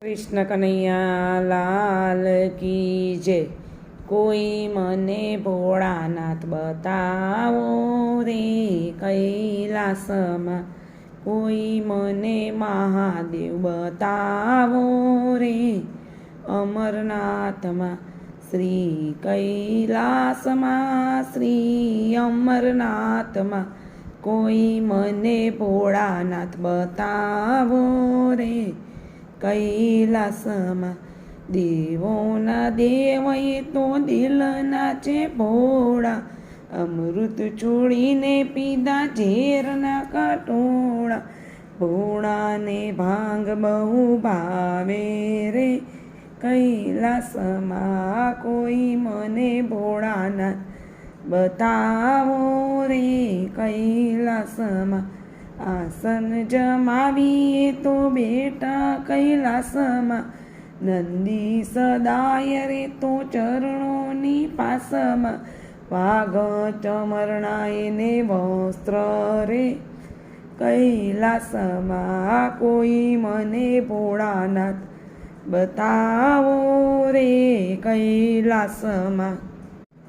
કૃષ્ણ કનૈયા લાલ કી જય। કોઈ મને ભોળાનાથ બતાવો રે કૈલાસમાં, કોઈ મને મહાદેવ બતાવો રે અમરનાથમાં। શ્રી કૈલાસમાં શ્રી અમરનાથમાં, કોઈ મને ભોળાનાથ બતાવો રે કૈલાસમાં। દેવોના દેવ એ તો દિલના છે ભોળા, અમૃત છોડીને પીધા ઝેરના કટોળા। ભોળાને ભાંગ બહુ ભાવે રે કૈલાસમાં, કોઈ મને ભોળાનાથ બતાવો રે કૈલાસમાં। આસન જમાવીએ તો બેટા કૈલાસમાં, નંદી સદાય રે તો ચરણોની પાસમાં। વાઘ ચમરણાએ ને વસ્ત્ર રે કૈલાસમાં, કોઈ મને ભોળાનાથ બતાવો રે કૈલાસમાં।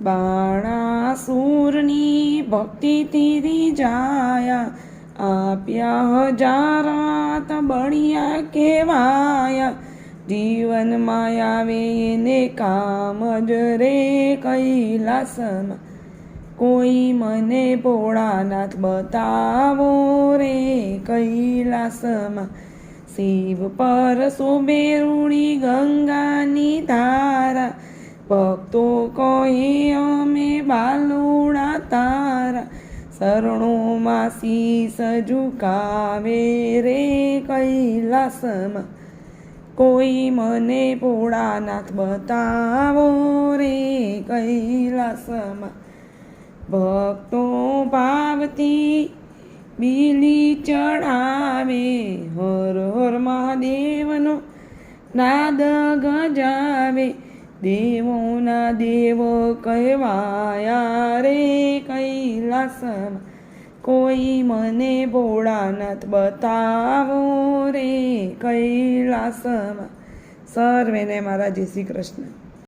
બાણાસુરની ભક્તિથી રીઝાયા, આપ્યા હજારાત બળિયા કહેવાયા। જીવનમાં આવે એને કામ જ રે કૈલાસમાં, કોઈ મને ભોળાનાથ બતાવો રે કૈલાસમાં। શિવ પર શોભે રૂડી ગંગાની ધારા, ભક્તો કહે અમે બાલુડા તારા। શરણોમાં શીશ ઝુકાવે રે કૈલાસમાં, કોઈ મને ભોળાનાથ બતાવો રે કૈલાસમાં। ભક્તો ભાવથી બીલી ચડાવે, હર હર મહાદેવનો નાદ ગજાવે। દેવોના દેવ કહેવાયા રે કૈલાસમાં, કોઈ મને ભોળાનાથ બતાવો રે કૈલાસમાં। સર્વેને મારા જય શ્રી કૃષ્ણ।